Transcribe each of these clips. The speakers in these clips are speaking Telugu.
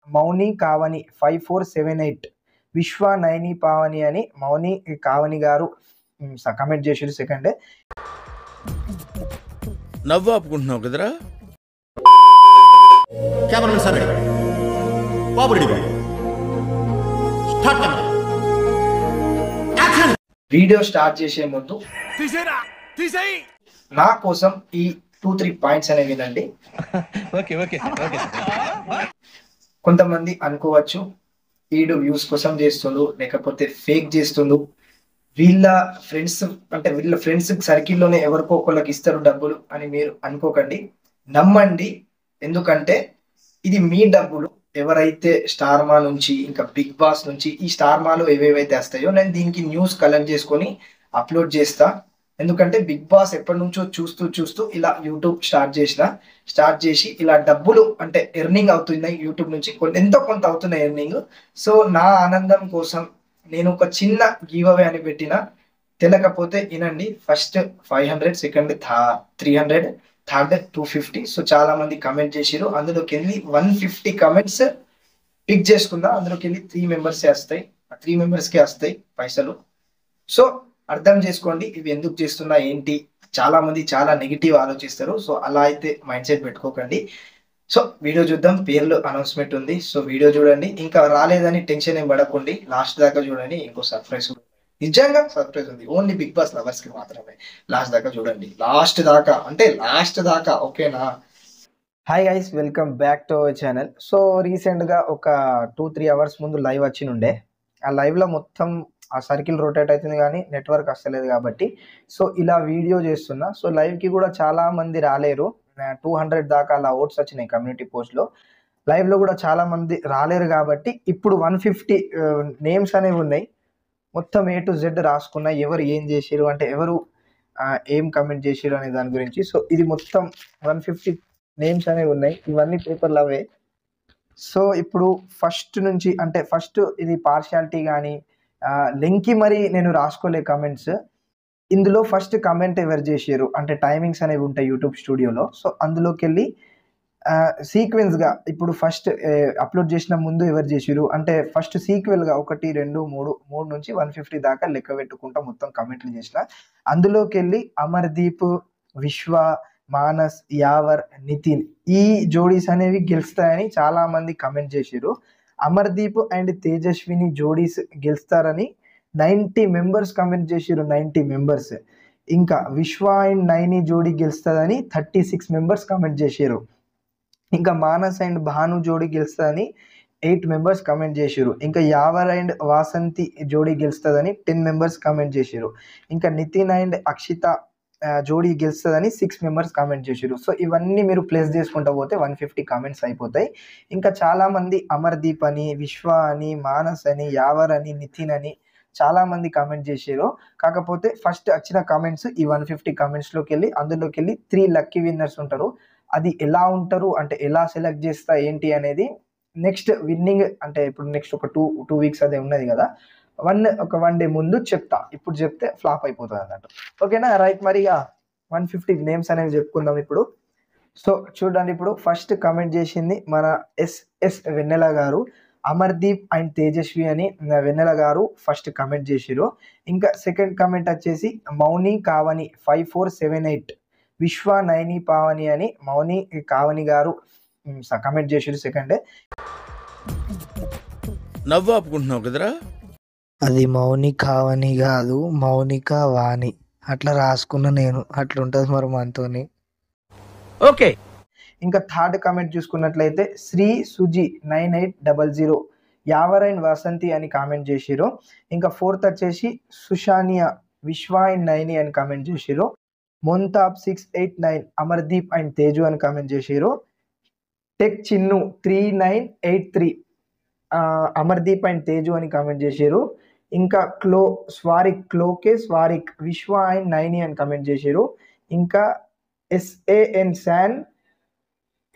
మౌని కావని 5478 విశ్వ నైని పావని అని మౌని కావని గారు కమెంట్ చేసారు. సెకండ్ నవ్వు ఆపుకుంటున్నావు కదరా. వీడియో స్టార్ట్ చేసే ముందు నా కోసం ఈ 2-3 పాయింట్స్ అనేవి వినండి. కొంతమంది అనుకోవచ్చు వీడు వ్యూస్ కోసం చేస్తుండు, లేకపోతే ఫేక్ చేస్తుండు, వీళ్ళ ఫ్రెండ్స్ సర్కిల్లోనే ఎవరికో ఒకళ్ళకి ఇస్తారు డబ్బులు అని మీరు అనుకోకండి. నమ్మండి, ఎందుకంటే ఇది మీ డబ్బులు. ఎవరైతే స్టార్ మా నుంచి ఇంకా బిగ్ బాస్ నుంచి ఈ స్టార్ మాలో ఏవేవైతే వస్తాయో నేను దీనికి న్యూస్ కలెక్ట్ చేసుకొని అప్లోడ్ చేస్తా. ఎందుకంటే బిగ్ బాస్ ఎప్పటి నుంచో చూస్తూ ఇలా యూట్యూబ్ స్టార్ట్ చేసి ఇలా డబ్బులు అంటే ఎర్నింగ్ అవుతున్నాయి యూట్యూబ్ నుంచి, ఎంతో కొంత అవుతున్నాయి ఎర్నింగ్. సో నా ఆనందం కోసం నేను ఒక చిన్న గివ్ అవే అని పెట్టిన, తెలియకపోతే వినండి. First 500, second 300, third 250. సో చాలా మంది కమెంట్ చేసిరు. అందులోకి వెళ్ళి 150 కమెంట్స్ పిక్ చేసుకుందా. అందులోకి వెళ్ళి 3 మెంబర్సే వస్తాయి, 3 మెంబర్స్కే వస్తాయి పైసలు. సో అర్థం చేసుకోండి ఇవి ఎందుకు చేస్తున్నా ఏంటి. చాలా మంది చాలా నెగిటివ్ ఆలోచిస్తారు. సో అలా అయితే మైండ్ సెట్ పెట్టుకోకండి. సో వీడియో చూద్దాం. పేర్లు అనౌన్స్మెంట్ ఉంది. సో వీడియో చూడండి. ఇంకా రాలేదని టెన్షన్ ఏం పడకండి, లాస్ట్ దాకా చూడండి. ఇంకో సర్ప్రైజ్, నిజంగా సర్ప్రైజ్ ఉంది. ఓన్లీ బిగ్ బాస్ లవర్స్ కి మాత్రమే. లాస్ట్ దాకా చూడండి, లాస్ట్ దాకా ఓకేనా. Hi guys, welcome back to our channel. So రీసెంట్గా ఒక 2-3 అవర్స్ ముందు లైవ్ వచ్చినుండే. ఆ లైవ్లో మొత్తం ఆ సర్కిల్ రొటేట్ అవుతుంది కానీ నెట్వర్క్ వస్తలేదు కాబట్టి సో ఇలా వీడియో చేస్తున్నా. సో లైవ్కి కూడా చాలా మంది రాలేరు. 200 దాకా అలా ఓట్స్ వచ్చినాయి కమ్యూనిటీ పోస్ట్లో. లైవ్లో కూడా చాలా మంది రాలేరు కాబట్టి ఇప్పుడు 150 నేమ్స్ అనేవి ఉన్నాయి. మొత్తం A to Z రాసుకున్నా, ఎవరు ఏం చేసిరు అంటే ఎవరు ఏం కమెంట్ చేసిరు అనే దాని గురించి. సో ఇది మొత్తం 150 నేమ్స్ అనేవి ఉన్నాయి. ఇవన్నీ పేపర్లు అవే. సో ఇప్పుడు ఫస్ట్ నుంచి అంటే ఫస్ట్ ఇది పార్షియాలిటీ కానీ లింక్కి మరి నేను రాసుకోలే కమెంట్స్. ఇందులో ఫస్ట్ కమెంట్ ఎవరు చేసారు అంటే టైమింగ్స్ అనేవి ఉంటాయి యూట్యూబ్ స్టూడియోలో. సో అందులోకి వెళ్ళి సీక్వెన్స్గా ఇప్పుడు ఫస్ట్ అప్లోడ్ చేసిన ముందు ఎవరు చేసిరు అంటే ఫస్ట్ సీక్వెల్గా 1, 2, 3 నుంచి 150 దాకా లెక్క పెట్టుకుంటా మొత్తం కమెంట్లు చేసిన. అందులోకి వెళ్ళి అమర్దీప్, విశ్వ, మానస్, యావర్, నితిన్ ఈ జోడీస్ అనేవి గెలుస్తాయని చాలా మంది కమెంట్ చేసిరు. అమర్దీప్ అండ్ తేజస్విని జోడీస్ గెలుస్తారని 90 మెంబర్స్ కమెంట్ చేసిరు. 90 మెంబర్స్. ఇంకా విశ్వ అండ్ నైని జోడీ గెలుస్తుందని 36 మెంబర్స్ కమెంట్ చేసారు. ఇంకా మానస్ అండ్ భాను జోడీ గెలుస్తుందని 8 మెంబర్స్ కమెంట్ చేసారు. ఇంకా యావర్ అండ్ వాసంతి జోడీ గెలుస్తుందని 10 మెంబర్స్ కమెంట్ చేసారు. ఇంకా నితిన్ అండ్ అక్షిత జోడీ గెలుస్తుందని 6 మెంబర్స్ కామెంట్ చేసారు. సో ఇవన్నీ మీరు ప్లేస్ చేసుకుంటూ పోతే 150 కామెంట్స్ అయిపోతాయి. ఇంకా చాలామంది అమర్దీప్ అని, విశ్వ అని, మానస్ అని, యావర్ అని, నితిన్ అని చాలామంది కామెంట్ చేసారు. కాకపోతే ఫస్ట్ వచ్చిన కామెంట్స్ ఈ 150 కామెంట్స్లోకి వెళ్ళి అందులోకి వెళ్ళి 3 లక్కీ విన్నర్స్ ఉంటారు. అది ఎలా ఉంటారు అంటే ఎలా సెలెక్ట్ చేస్తా ఏంటి అనేది నెక్స్ట్ విన్నింగ్ అంటే ఇప్పుడు నెక్స్ట్ ఒక 2 వీక్స్ అదే ఉన్నది కదా, ఒక 1 డే ముందు చెప్తా. ఇప్పుడు చెప్తే ఫ్లాప్ అయిపోతుంది అన్నట్టు. ఓకేనా, రైట్. మరి 150 నేమ్స్ అనేవి చెప్పుకుందాం ఇప్పుడు. సో చూడండి, ఇప్పుడు ఫస్ట్ కమెంట్ చేసింది మన ఎస్ఎస్ వెన్నెల గారు. అమర్దీప్ అండ్ తేజస్వి అని వెన్నెల గారు ఫస్ట్ కమెంట్ చేసిరు. ఇంకా సెకండ్ కమెంట్ వచ్చేసి మౌని కావని 5478 విశ్వ నైని పావని అని మౌని కావని గారు కమెంట్ చేసిరు. సెకండ్ నవ్వు ఆపుకుంటున్నావు కదరా. అది మౌని కావని కాదు, మౌనిక వాణి అట్లా రాసుకున్నా నేను. అట్లుంటది మరి మనతోని. ఓకే. ఇంకా థర్డ్ కమెంట్ చూసుకున్నట్లయితే శ్రీ సుజి 9800 యావర్ అండ్ వసంతి అని కామెంట్ చేసిరు. ఇంకా ఫోర్త్ వచ్చేసి సుషానియా విశ్వ అండ్ నైని అని కామెంట్ చేసిరు. మొంతాబ్ 689 అమర్దీప్ అండ్ తేజు అని కామెంట్ చేసిరు. టెక్ చిన్ను 3983 అమర్దీప్ అండ్ తేజు అని కామెంట్ చేశారు. ఇంకా స్వారిక్ విశ్వ అండ్ నైని అని కామెంట్ చేశారు. ఇంకా SAN San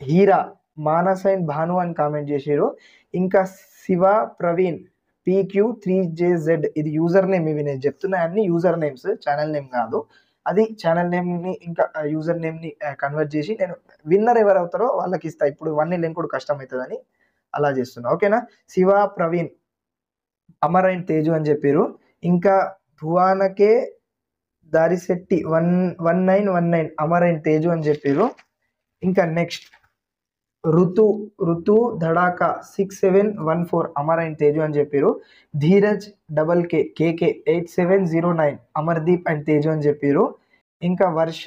Heera Manas and Bhanu అని కామెంట్ చేశారు. ఇంకా శివ ప్రవీణ్ PQ3JZ ఇది యూజర్ నేమ్. ఇవి నేను చెప్తున్నా అన్ని యూజర్ నేమ్స్, ఛానల్ నేమ్ కాదు. అది ఛానల్ నేమ్ని ఇంకా యూజర్ నేమ్ని కన్వర్ట్ చేసి నేను విన్నర్ ఎవరు అవుతారో వాళ్ళకి ఇస్తా. ఇప్పుడు 1 లింక్ కూడా కష్టం అవుతుందని అలా చేస్తున్నా. ఓకేనా. శివ ప్రవీణ్ అమరైన్ తేజు అని చెప్పారు. ఇంకా భువానకే దారిశెట్టి 1919 అమరైన్ తేజు అని చెప్పారు. ఇంకా నెక్స్ట్ ఋతు ధడాకా 6714 అమరైన్ తేజు అని చెప్పారు. ధీరజ్ కేకే 8709 అమర్దీప్ అండ్ తేజు అని చెప్పారు. ఇంకా వర్ష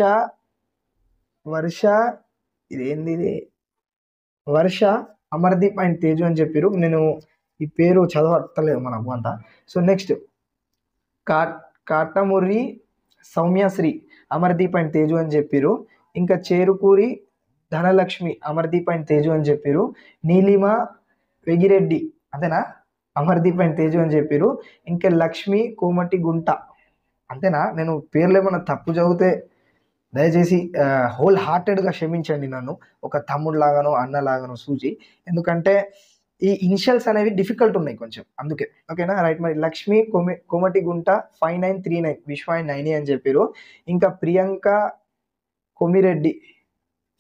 ఇదేంది వర్ష అమర్దీప్ అండ్ తేజు అని చెప్పారు. నేను ఈ పేరు చదవట్లేదు మనకు అంతా. So next Katamuri Soumyasri Amardeep and Teju అని చెప్పారు. ఇంకా చేరుకూరి ధనలక్ష్మి అమర్దీప్ అండ్ తేజు అని చెప్పారు. నీలిమ వెగిరెడ్డి అంతేనా అమర్దీప్ అండ్ తేజు అని చెప్పారు. ఇంకా లక్ష్మి కోమటి గుంట అంతేనా. నేను పేర్లు ఏమన్నా తప్పు చదివితే దయచేసి హోల్ హార్టెడ్గా క్షమించండి నన్ను, ఒక తమ్ముడు లాగానో అన్నలాగానో సూచి, ఎందుకంటే ఈ ఇనిషియల్స్ అనేవి డిఫికల్ట్ ఉన్నాయి కొంచెం, అందుకే. ఓకేనా రైట్. మరి లక్ష్మి కోమటి గుంట 5939 విశ్వ 90 అని చెప్పారు. ఇంకా ప్రియాంక కొమిరెడ్డి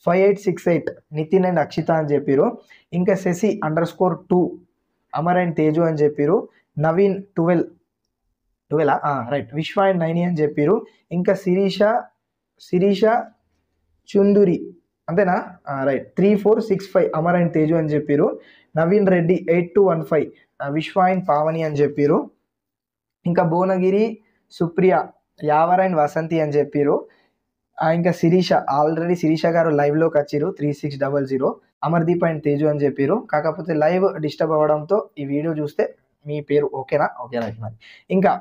5868 నితిన్ అండ్ అక్షిత అని చెప్పారు. ఇంకా శశి _2 అమర్ అండ్ తేజు అని చెప్పారు. నవీన్ 12 రైట్ విశ్వ 90 అని చెప్పారు. ఇంకా శిరీష చుందురి అంతేనా రైట్ 3465 అమర్ అండ్ తేజు అని చెప్పారు. నవీన్ రెడ్డి 8215 విశ్వ అండ్ పావని అని చెప్పారు. ఇంకా భువనగిరి సుప్రియ యావర్ అండ్ వసంతి అని చెప్పారు. ఇంకా ఆల్రెడీ శిరీష గారు లైవ్లోకి వచ్చారు 3600 అమర్దీప్ అండ్ తేజు అని చెప్పారు. కాకపోతే లైవ్ డిస్టర్బ్ అవ్వడంతో ఈ వీడియో చూస్తే మీ పేరు ఓకేనా. Okay right. మరి ఇంకా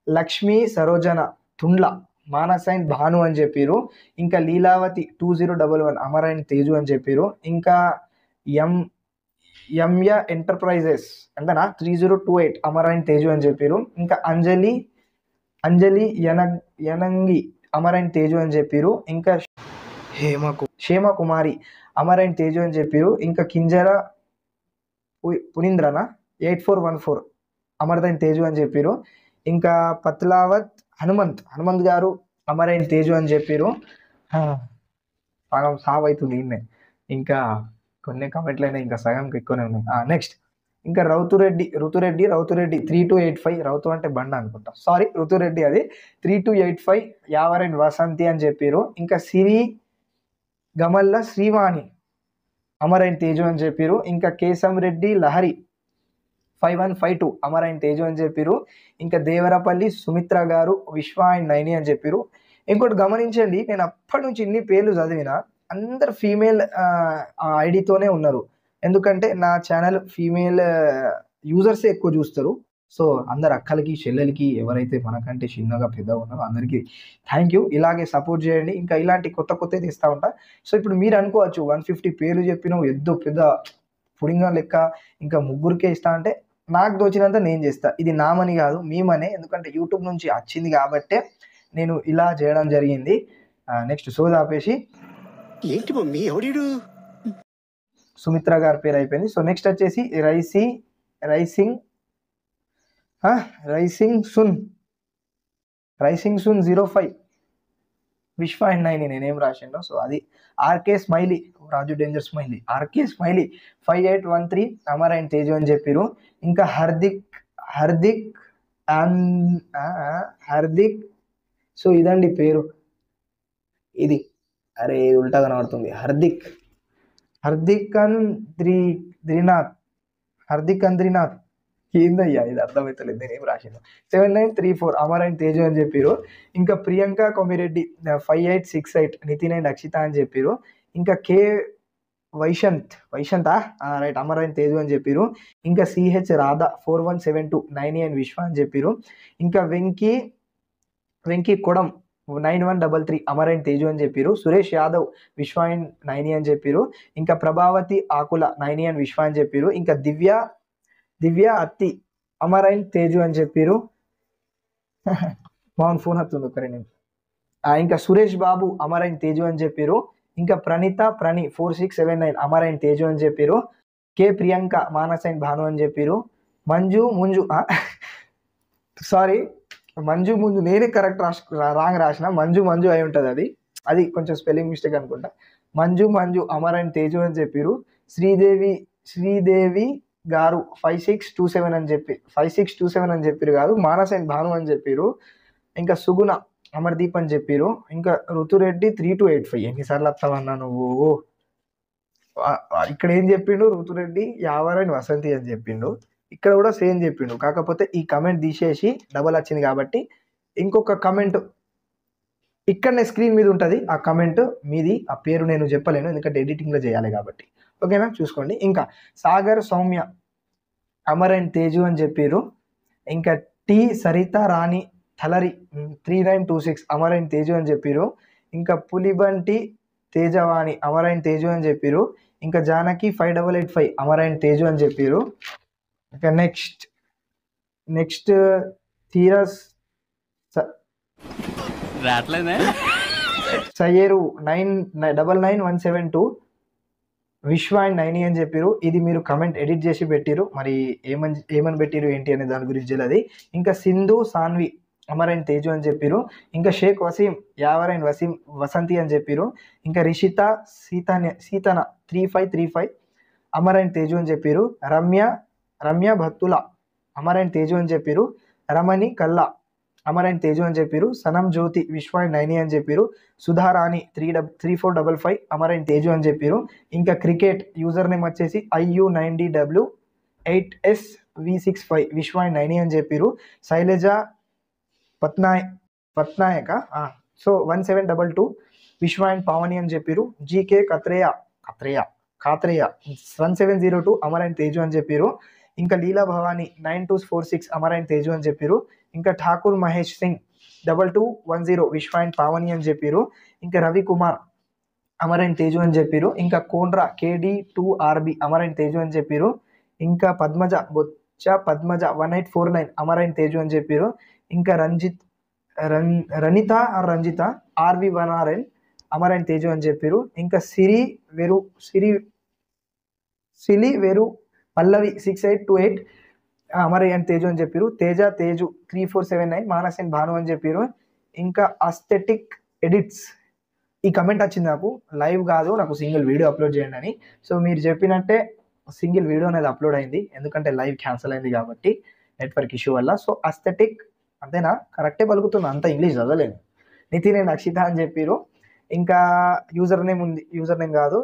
లక్ష్మీ సరోజన తుండ్ల మానస్ అండ్ భాను అని చెప్పారు. ఇంకా లీలావతి 2011 అమర్ అండ్ తేజు అని చెప్పారు. ఇంకా ఎంయ ఎంటర్ప్రైజెస్ అంతేనా 3028 అమర్ అండ్ తేజు అని చెప్పారు. ఇంకా అంజలి యనంగి అమర్ అండ్ తేజు అని చెప్పారు. ఇంకా హేమ కుమారి అమర్ అండ్ తేజు అని చెప్పారు. ఇంకా కింజర పునీంద్రన 8414 అమర్ అండ్ తేజు అని చెప్పారు. ఇంకా పత్లావత్ హనుమంత్ గారు అమర్ అండ్ తేజు అని చెప్పారు. సగం సావ్ అవుతుంది ఈయనే, ఇంకా కొన్ని కమెంట్లు అయినా ఇంకా సగంకి ఎక్కువనే ఉన్నాయి. నెక్స్ట్ ఇంకా ఋతురెడ్డి 3285 రౌతు అంటే బండ అనుకుంటా, సారీ ఋతురెడ్డి అది 3285 యావర్ అండ్ వసంతి అని చెప్పారు. ఇంకా సిరి గమల్ల శ్రీవాణి అమర్ అండ్ తేజు అని చెప్పారు. ఇంకా కేశం రెడ్డి లహరి 5152 అమర్ అండ్ తేజు అని చెప్పారు. ఇంకా దేవరపల్లి సుమిత్ర గారు విశ్వ అండ్ 90 అని చెప్పారు. ఇంకోటి గమనించండి, నేను అప్పటి నుంచి ఇన్ని పేర్లు చదివిన అందరు ఫీమేల్ ఐడితోనే ఉన్నారు, ఎందుకంటే నా ఛానల్ ఫీమేల్ యూజర్సే ఎక్కువ చూస్తారు. సో అందరు అక్కలకి చెల్లెలకి ఎవరైతే మనకంటే చిన్నగా పెద్దగా ఉన్నారో అందరికీ థ్యాంక్ యూ. ఇలాగే సపోర్ట్ చేయండి, ఇంకా ఇలాంటి కొత్త తీస్తూ ఉంటా. సో ఇప్పుడు మీరు అనుకోవచ్చు 150 పేర్లు చెప్పినావు ఎద్దు పెద్ద పుడింగా లెక్క, ఇంకా ముగ్గురికే ఇస్తా అంటే నాకు దోచినంత నేను చేస్తా. ఇది నామని కాదు మేమనే, ఎందుకంటే యూట్యూబ్ నుంచి వచ్చింది కాబట్టే నేను ఇలా చేయడం జరిగింది. నెక్స్ట్ సోది ఆపేసి ఏంటి మమ్మీ ఎవడీడు సుమిత్ర గారి పేరు అయిపోయింది. సో నెక్స్ట్ వచ్చేసి రైసింగ్ సున్ 05 విశ్వ అండ్ 90 నేనేం రాసిండో సో అది. RK smiley Raju danger smiley RK smiley 5813 Amar and Teju అని చెప్పారు. ఇంకా హార్దిక్ సో ఇదండి పేరు, ఇది అరే ఉల్టా కనబడుతుంది. హార్దిక్ అంద్రీనాథ్ ఏందయ్యా ఇది అర్థమవుతలేదు, నేనేం రాసింది. 7934 అమర్ అండ్ తేజు అని చెప్పారు. ఇంకా ప్రియాంక కొమిరెడ్డి 5868 నితిన్ అండ్ అక్షిత అని చెప్పారు. ఇంకా కే వైశంత్ రైట్ అమర్ అండ్ తేజు అని చెప్పారు. ఇంకా సిహెచ్ రాధా 4172 90 అండ్ విశ్వ అని చెప్పారు. ఇంకా వెంకీ కొడం 9133 అమర్ అండ్ తేజు అని చెప్పారు. సురేష్ యాదవ్ విశ్వ అండ్ 90 అని చెప్పారు. ఇంకా ప్రభావతి ఆకుల 90 అండ్ విశ్వ అని చెప్పారు. ఇంకా దివ్య అత్తి అమర్ అండ్ తేజు అని చెప్పారు. బాగుంది ఫోన్ వస్తుంది ఒకరి నేను. ఇంకా సురేష్ బాబు అమర్ అండ్ తేజు అని చెప్పారు. ఇంకా ప్రణి 4679 అమర్ అండ్ తేజు అని చెప్పారు. కే ప్రియాంక మానస్ అండ్ భాను అని చెప్పారు. మంజు నేనే కరెక్ట్ రాంగ్ రాసిన, మంజు అయి ఉంటుంది, అది కొంచెం స్పెల్లింగ్ మిస్టేక్ అనుకుంటా. మంజు అమర్ అండ్ తేజు అని చెప్పారు. శ్రీదేవి శ్రీదేవి గారు 5627 అని చెప్పి 5627 అని చెప్పారు కాదు, మానస్ అండ్ భాను అని చెప్పారు. ఇంకా సుగుణ అమర్దీప్ అని చెప్పారు. ఇంకా ఋతురెడ్డి 3285. ఎన్నిసార్లు వస్తావన్నా నువ్వు? ఇక్కడ ఏం చెప్పిండు ఋతురెడ్డి, యావర్ అండ్ వసంతి అని చెప్పిండు. ఇక్కడ కూడా సేమ్ చెప్పిండు. కాకపోతే ఈ కమెంట్ తీసేసి డబల్ వచ్చింది కాబట్టి ఇంకొక కమెంట్ ఇక్కడనే స్క్రీన్ మీద ఉంటుంది. ఆ కమెంట్ మీది. ఆ పేరు నేను చెప్పలేను ఎందుకంటే ఎడిటింగ్లో చేయాలి కాబట్టి. ఓకేనా, చూసుకోండి. ఇంకా సాగర్ సౌమ్య అమర్ అండ్ తేజు అని చెప్పారు. ఇంకా టి సరిత రాణి థలరి 3926 అమర్ అండ్ తేజు అని చెప్పారు. ఇంకా పులిబంటి తేజవాణి అమర్ అండ్ తేజు అని చెప్పారు. ఇంకా జానకి 5885 అమర్ అండ్ తేజు అని చెప్పారు. ఇంకా నెక్స్ట్ థీరస్ సయ్యేరు 999172 విశ్వ అండ్ 9 అని చెప్పారు. ఇది మీరు కమెంట్ ఎడిట్ చేసి పెట్టిరు, మరి ఏమని పెట్టిరు ఏంటి అనే దాని గురించి తెలియదు. ఇంకా సింధు సాన్వి అమర్ అండ్ తేజు అని చెప్పారు. ఇంకా షేక్ వసీం యావర్ అండ్ వసంతి అని చెప్పారు. ఇంకా రిషిత సీతన 3535 అమర్ అండ్ తేజు అని చెప్పారు. రమ్య భత్తుల అమర్ అండ్ తేజు అని చెప్పారు. రమణి కల్లా అమర్ అండ్ తేజు అని చెప్పారు. సనం జ్యోతి విశ్వ అండ్ 9 అని చెప్పారు. సుధారాణి 3455 అమర్ అండ్ తేజు అని చెప్పారు. ఇంకా క్రికెట్ యూజర్ నేమ్ వచ్చేసి IU9DW8SV65 విశ్వ అండ్ 9 అని చెప్పారు. శైలజ పట్నాయక 1722 విశ్వ అండ్ పావని అని చెప్పారు. జీకే కాత్రేయ 1702 అమర్ అండ్ తేజు అని చెప్పారు. ఇంకా లీలా భవాని 9246 అమర్ అండ్ తేజు అని చెప్పారు. ఇంకా ఠాకూర్ మహేష్ సింగ్ 2210 విశ్వ అండ్ పావని అని చెప్పారు. ఇంకా రవికుమార్ అమర్ అండ్ తేజు అని చెప్పారు. ఇంకా కోండ్రా KD2RB అమర్ అండ్ తేజు అని చెప్పారు. ఇంకా పద్మజ 1849 అమర్ అండ్ తేజు అని చెప్పారు. ఇంకా రంజిత RV1RN అమర్ అండ్ తేజు అని చెప్పారు. ఇంకా సిరి వెరు పల్లవి 6828 అమర్ అండ్ తేజు అని చెప్పారు. తేజు 3479 మానస్ అండ్ భాను అని చెప్పారు. ఇంకా అస్థెటిక్ ఎడిట్స్ ఈ కమెంట్ వచ్చింది నాకు, లైవ్ కాదు నాకు సింగిల్ వీడియో అప్లోడ్ చేయండి అని. సో మీరు చెప్పినట్టే సింగిల్ వీడియో అనేది అప్లోడ్ అయింది, ఎందుకంటే లైవ్ క్యాన్సిల్ అయింది కాబట్టి నెట్వర్క్ ఇష్యూ వల్ల. సో అస్థెటిక్ అంతేనా, కరెక్టే పలుకుతున్నా, అంత ఇంగ్లీష్ చదవలేను. నితిన్ అండ్ అక్షిత అని చెప్పారు. ఇంకా యూజర్ నేమ్ కాదు,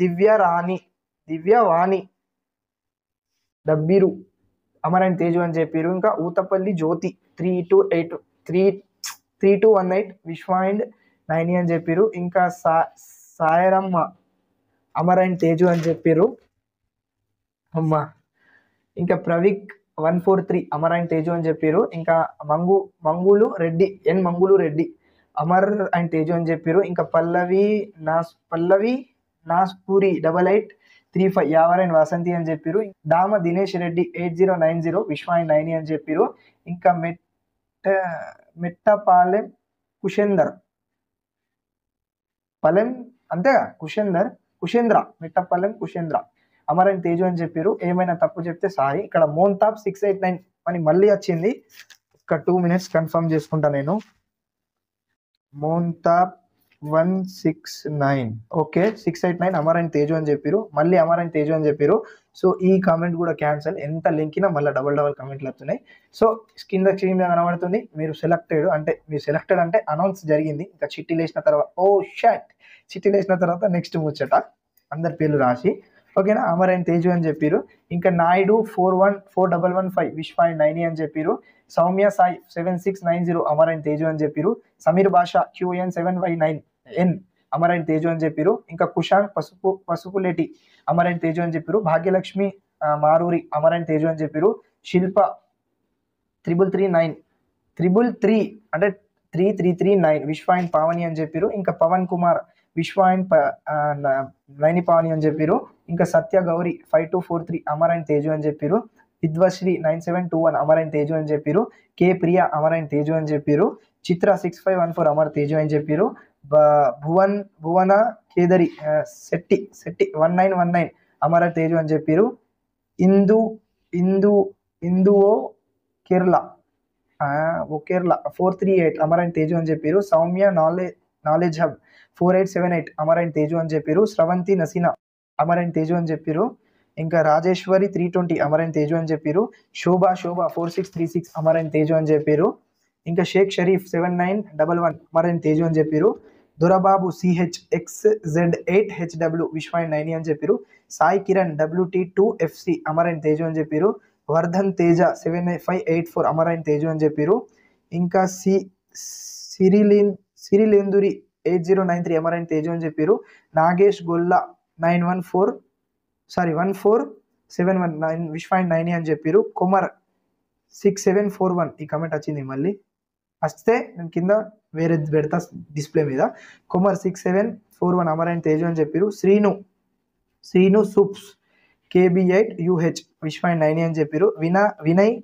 దివ్యవాణి డబ్బీరు అమర్ అండ్ తేజు అని చెప్పారు. ఇంకా ఊతపల్లి జ్యోతి 3218 విశ్వ అండ్ 9 అని చెప్పారు. ఇంకా సాయరమ్మ అమర్ అండ్ తేజు అని చెప్పారు. అమ్మా ఇంకా ప్రవిక్ 143 అమర్ అండ్ తేజు అని చెప్పారు. ఇంకా మంగులు రెడ్డి అమర్ అండ్ తేజు అని చెప్పారు. ఇంకా పల్లవి నాస్పూరి 8835 యావర్ అండ్ వసంతి అని చెప్పారు. దామ దినేష్ రెడ్డి 8090 విశ్వ అండ్ 9 అని చెప్పారు. ఇంకా మెట్టపాలెం కుషేందర్ మెట్టపాలెం కుషేంద్ర అమర్ అండ్ తేజు అని చెప్పారు. ఏమైనా తప్పు చెప్తే సారీ. ఇక్కడ మోన్తాప్ 689 అని మళ్ళీ వచ్చింది, ఒక 2 minutes కన్ఫర్మ్ చేసుకుంటా నేను. మోన్తాప్ 169 ఓకే 689 అమర్ అండ్ తేజు అని చెప్పారు. మళ్ళీ అమర్ అండ్ తేజు అని చెప్పారు. సో ఈ కామెంట్ కూడా క్యాన్సల్, ఎంత లింకినా మళ్ళీ డబల్ కామెంట్లు వస్తున్నాయి. సో కింద కనబడుతుంది మీరు సెలెక్టెడ్ అంటే అనౌన్స్ జరిగింది. ఇంకా చిట్టి లేచిన తర్వాత నెక్స్ట్ ముచ్చట అందరి పేర్లు రాసి ఓకేనా. అమర్ అండ్ తేజు అని చెప్పారు. ఇంకా నాయుడు 414115 విశ్వ అండ్ 9 అని చెప్పారు. సౌమ్య సాయి 7690 అమర్ అండ్ తేజు అని చెప్పారు. సమీర్ బాషా QN 7Y9N Amar and Teju అని చెప్పారు. ఇంకా కుషాంక్ పసుపులేటి అమర్ అండ్ తేజు అని చెప్పారు. భాగ్యలక్ష్మి మారూరి అమర్ అండ్ తేజు అని చెప్పారు. శిల్ప 333 అంటే 3339 విశ్వ అండ్ పావని అని చెప్పారు. ఇంకా పవన్ కుమార్ విశ్వ అండ్ 9 పావని అని చెప్పారు. ఇంకా సత్య గౌరి 5243 అమర్ అండ్ తేజు అని చెప్పారు. విద్వశ్రీ 9721 అమర్ అండ్ తేజు అని చెప్పారు. కే ప్రియా అమర్ అండ్ తేజు అని చెప్పారు. చిత్ర 6514 అమర్ తేజు అని చెప్పారు. భువన కేదరి శెట్టి 1919 అమర తేజు అని చెప్పారు. ఇందువో కేరళ 438 అమర్ అండ్ తేజు అని చెప్పారు. Soumya knowledge hub 4878 Amar and Teju అని చెప్పారు. స్రవంతి నసీనా అమర్ అండ్ తేజు అని చెప్పారు. ఇంకా రాజేశ్వరి 320 అమరైన్ తేజు అని చెప్పారు. శోభ 4636 అమరైన్ తేజు అని చెప్పారు. ఇంకా షేక్ షరీఫ్ 7911 అమరైన్ తేజు అని చెప్పారు. దొరబాబు CHXZ8HW విశ్వాయిన్ 9 అని చెప్పారు. సాయి కిరణ్ WT2FC అమరైన్ తేజు అని చెప్పారు. వర్ధన్ తేజ 7584 అమరైన్ తేజు అని చెప్పారు. ఇంకా సిరిలేందురి 8093 అమరైన్ తేజు అని చెప్పారు. నాగేష్ గొల్లా 1471 విశ్వాయిన్ 9 అని చెప్పారు. కుమార్ 6741 ఈ కమెంట్ వచ్చింది, మళ్ళీ వస్తే నేను కింద వేరే పెడతా డిస్ప్లే మీద. కుమార్ 6741 అమరైన్ తేజు అని చెప్పారు. శ్రీను సూప్స్ KB8UH విశ్వాయిన్ 9 అని చెప్పారు. వినయ్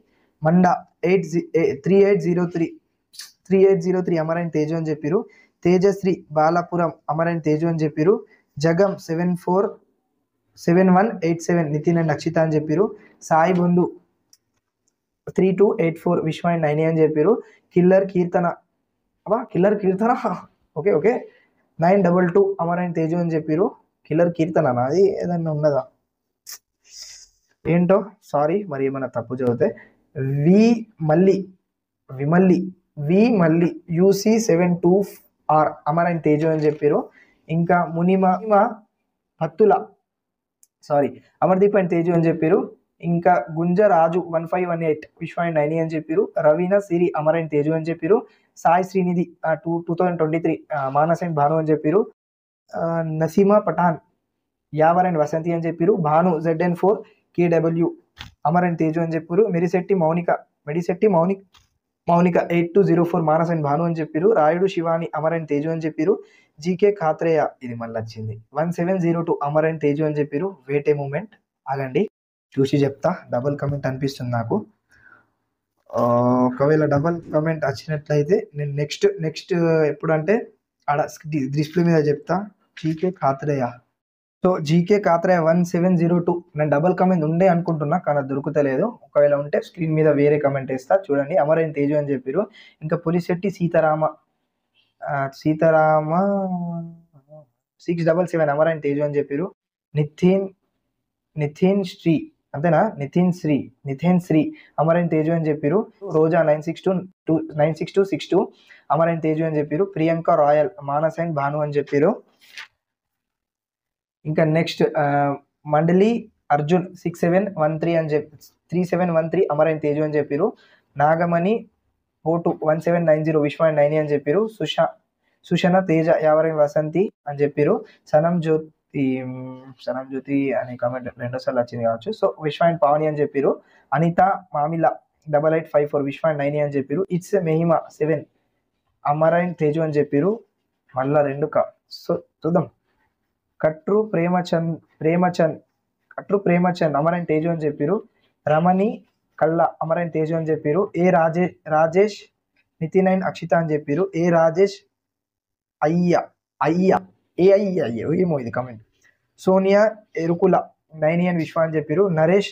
మండా 3803 అమరైన్ తేజు అని చెప్పారు. తేజశ్రీ బాలాపురం అమరైన్ తేజు అని చెప్పారు. జగం 7187 నితిన్ అండ్ అక్షిత అని చెప్పారు. సాయి బంధు 3284 విశ్వాయిన్ 9 అని చెప్పారు. కిల్లర్ కీర్తన ఓకే 922 అమరైన్ తేజు అని చెప్పారు. కిల్లర్ కీర్తన అది ఏదన్నా ఉన్నదా ఏంటో, సారీ మరి ఏమన్నా తప్పు చదివితే. విమల్లి UC72R అమరైన్ తేజు అని చెప్పారు. ఇంకా మునిమ భత్తుల అమర్దీప్ అండ్ తేజు అని చెప్పారు. ఇంకా గుంజరాజు 1518 విశ్వాయిన్ 9 అని చెప్పారు. రవీనా సిరి అమరైన్ తేజు అని చెప్పారు. సాయి శ్రీనిధి 2023 మానస్ అండ్ భాను అని చెప్పారు. నసీమా పఠాన్ యావరైన్ వసంతి అని చెప్పారు. భాను ZN4 KW అమరైన్ తేజు అని చెప్పారు. మెడిశెట్టి మౌనిక 8204 మానస్ అండ్ భాను అని చెప్పారు. రాయుడు శివాని అమరైన్ తేజు అని చెప్పారు. జీకే ఖాత్రేయ ఇది మళ్ళీ వచ్చింది 1702 అమరైన్ తేజు అని చెప్పారు. వెయిట్ ఏ మూమెంట్, ఆగండి చూసి చెప్తా. డబుల్ కమెంట్ అనిపిస్తుంది నాకు. ఒకవేళ డబుల్ కమెంట్ వచ్చినట్లయితే నేను నెక్స్ట్ ఎప్పుడంటే ఆడ డిస్ప్లే మీద చెప్తా. జీకే ఖాత్రేయ. సో జీకే ఖాత్రేయ 1702 నేను డబుల్ కమెంట్ ఉండే అనుకుంటున్నా, కానీ అది దొరుకుతలేదు. ఒకవేళ ఉంటే స్క్రీన్ మీద వేరే కమెంట్ వేస్తా చూడండి. అమరైన్ తేజు అని చెప్పారు. ఇంకా పులిశెట్టి సీతారామ 677 అమరైన్ తేజు అని చెప్పారు. నితిన్ శ్రీ అంతేనా, నితిన్ శ్రీ అమరైన్ తేజు అని చెప్పారు. రోజా 96262 అమరైన్ తేజు అని చెప్పారు. ప్రియాంక రాయల్ మానస్ అండ్ భాను అని చెప్పారు. ఇంకా నెక్స్ట్ మండలి అర్జున్ 6713 అని చెప్పి 3713 అమరైన్ తేజు అని చెప్పారు. నాగమణి ఓటు 1790 విశ్వాయిన్ 9 అని చెప్పారు. సుషణ తేజ యావరైన్ వసంతి అని చెప్పారు. సనం జ్యోతి అనే కామెంట్ రెండోసార్లు వచ్చింది కావచ్చు. సో విశ్వాయిన్ పావని అని చెప్పారు. అనిత మామిల 8854 విశ్వాయిన్ 9 అని చెప్పారు. ఇట్స్ మెహిమ 7 అమరైన్ తేజు అని చెప్పారు. మళ్ళా 2 సో చూద్దాం. కట్రు ప్రేమచంద్ అమరైన్ తేజు అని చెప్పారు. రమణి కళ్ళ అమరైన్ తేజు అని చెప్పారు. రాజేష్ నితిన్ అండ్ అక్షిత అని చెప్పారు. రాజేష్ అయ్య ఏమో ఇది కమెంట్. సోనియా ఎరుకుల 9 అని విశ్వ అని చెప్పారు. నరేష్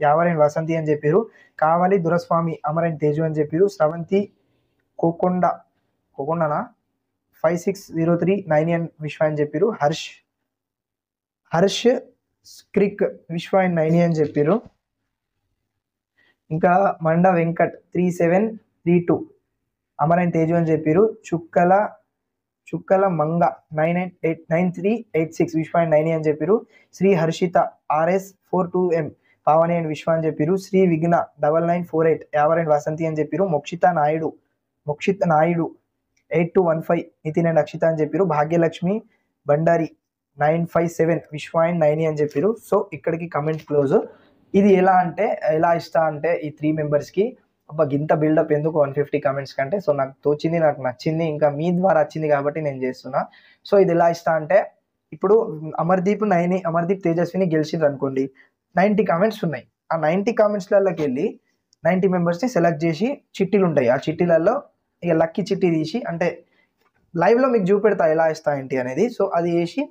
యావరైన్ వసంతి అని చెప్పారు. కావలి దురస్వామి అమరైన్ తేజు అని చెప్పారు. స్రవంతి కోకొండనా 5603 9 అని విశ్వ అని చెప్పారు. హర్ష్ స్క్రిక్ విశ్వాయిన్ 9 అని చెప్పారు. ఇంకా మండ వెంకట్ 3732 అమరైన్ తేజు అని చెప్పారు. చుక్కల మంగ 9386 విశ్వాయిన్ 9 అని చెప్పారు. శ్రీ హర్షిత RS42M పావని అండ్ విశ్వ అని చెప్పారు. శ్రీ విఘ్న 9948 యావరైన్ వసంతి అని చెప్పారు. మోక్షిత్ నాయుడు 8215 నితిన్ అండ్ అక్షిత అని చెప్పారు. భాగ్యలక్ష్మి బండారి 957 విశ్వాయిన్ 9 అని చెప్పారు. సో ఇక్కడికి కమెంట్ క్లోజ్. ఇది ఎలా ఇస్తా అంటే ఈ 3 మెంబర్స్కి ఇంత బిల్డప్ ఎందుకు 150 కమెంట్స్ కంటే. సో నాకు తోచింది, నాకు నచ్చింది, ఇంకా మీ ద్వారా వచ్చింది కాబట్టి నేను చేస్తున్నా. సో ఇది ఎలా ఇస్తా అంటే ఇప్పుడు అమర్దీప్ తేజస్విని గెలిచిండ్రు అనుకోండి, 90 కామెంట్స్ ఉన్నాయి. ఆ 90 కామెంట్స్లలోకి వెళ్ళి 90 మెంబర్స్ని సెలెక్ట్ చేసి చిట్టీలు ఉంటాయి. ఆ చిట్టీలలో ఇక లక్కీ చిట్టి తీసి అంటే లైవ్లో మీకు చూపెడతా ఎలా ఇస్తా ఏంటి అనేది. సో అది వేసి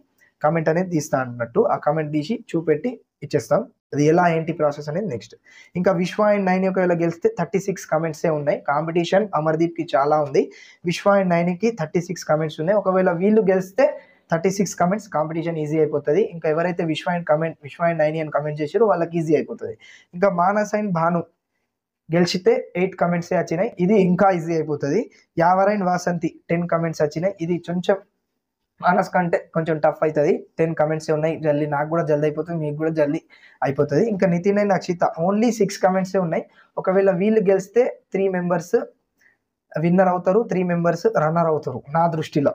కామెంట్ అనేది తీస్తా అన్నట్టు ఆ కామెంట్ తీసి చూపెట్టి ఇచ్చేస్తాం. అది ఎలా ఏంటి ప్రాసెస్ అనేది నెక్స్ట్. ఇంకా విశ్వాయిన్ 9 ఒకవేళ గెలిస్తే 36 కామెంట్సే ఉన్నాయి. కాంపిటీషన్ అమర్దీప్కి చాలా ఉంది. విశ్వాయిన్ 9కి 36 కామెంట్స్ ఉన్నాయి. ఒకవేళ వీళ్ళు గెలిస్తే 36 కమెంట్స్ కాంపిటీషన్ ఈజీ అయిపోతుంది. ఇంకా ఎవరైతే విశ్వ అండ్ నైని అని కమెంట్ చేశారో వాళ్ళకి ఈజీ అయిపోతుంది. ఇంకా మానస్ అండ్ భాను గెలిచితే 8 కమెంట్సే వచ్చినాయి, ఇది ఇంకా ఈజీ అయిపోతుంది. యావర్ అండ్ వాసంతి 10 కమెంట్స్ వచ్చినాయి, ఇది కొంచెం మానస్ కంటే కొంచెం టఫ్ అవుతుంది. 10 కమెంట్సే ఉన్నాయి, జల్దీ నాకు కూడా జల్దీ అయిపోతుంది, మీకు కూడా జల్దీ అయిపోతుంది. ఇంకా నితిన్ అండ్ అక్షిత ఓన్లీ 6 కమెంట్సే ఉన్నాయి. ఒకవేళ వీళ్ళు గెలిస్తే 3 మెంబర్స్ విన్నర్ అవుతారు, 3 మెంబర్స్ రన్నర్ అవుతారు నా దృష్టిలో.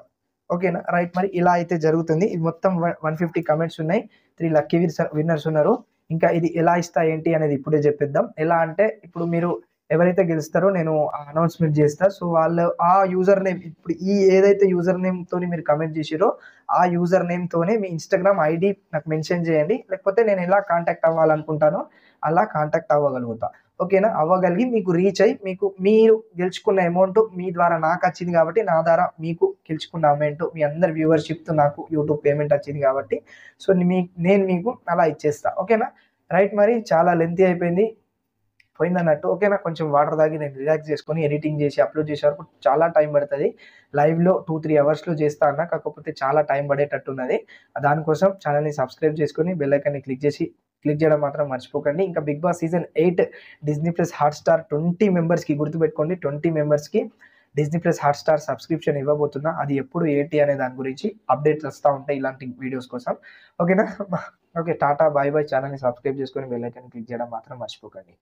ఓకేనా, రైట్. మరి ఇలా అయితే జరుగుతుంది. ఇది మొత్తం 150 కమెంట్స్ ఉన్నాయి, 3 లక్కీ విన్నర్స్ ఉన్నారు. ఇంకా ఇది ఎలా ఇస్తా ఏంటి అనేది ఇప్పుడే చెప్పేద్దాం. ఎలా అంటే ఇప్పుడు మీరు ఎవరైతే గెలుస్తారో నేను అనౌన్స్మెంట్ చేస్తా. సో వాళ్ళు ఆ యూజర్ నేమ్, ఇప్పుడు ఈ ఏదైతే యూజర్ నేమ్ తోని మీరు కమెంట్ చేసిరో ఆ యూజర్ నేమ్ తోనే మీ ఇన్స్టాగ్రామ్ ఐడి నాకు మెన్షన్ చేయండి, లేకపోతే నేను ఎలా కాంటాక్ట్ అవ్వాలనుకుంటానో అలా కాంటాక్ట్ అవ్వగలుగుతా. ఓకేనా, అవ్వగలిగి మీకు రీచ్ అయ్యి మీకు మీరు గెలుచుకున్న అమౌంట్ మీ ద్వారా నాకు వచ్చింది కాబట్టి నా ద్వారా మీకు గెలుచుకున్న అమౌంట్ మీ అందరి వ్యూవర్షిప్తో నాకు యూట్యూబ్ పేమెంట్ వచ్చింది కాబట్టి సో నేను మీకు అలా ఇచ్చేస్తా. ఓకేనా, రైట్. మరి చాలా లెంతీ అయిపోయింది పోయిందన్నట్టు. ఓకేనా, కొంచెం వాటర్ తాగి నేను రిలాక్స్ చేసుకొని ఎడిటింగ్ చేసి అప్లోడ్ చేసే వరకు చాలా టైం పడుతుంది. లైవ్లో 2-3 అవర్స్లో చేస్తా అన్న, కాకపోతే చాలా టైం పడేటట్టున్నది. దానికోసం ఛానల్ని సబ్స్క్రైబ్ చేసుకొని బెల్ ఐకాన్ని క్లిక్ చేయడం మాత్రం మర్చిపోకండి. ఇంకా Bigg Boss season 8 Disney plus Hotstar 20 మెంబర్స్కి గుర్తుపెట్టుకోండి, 20 మెంబర్స్కి డిజ్నీ ప్లస్ హాట్స్టార్ సబ్స్క్రిప్షన్ ఇవ్వబోతున్నా. అది ఎప్పుడు ఏంటి అనే దాని గురించి అప్డేట్స్ వస్తూ ఉంటాయి ఇలాంటి వీడియోస్ కోసం. ఓకేనా, ఓకే, టాటా బాయ్ బాయ్. ఛానల్ని సబ్స్క్రైబ్ చేసుకొని బెల్ ఐకాన్ని క్లిక్ చేయడం మాత్రం మర్చిపోకండి.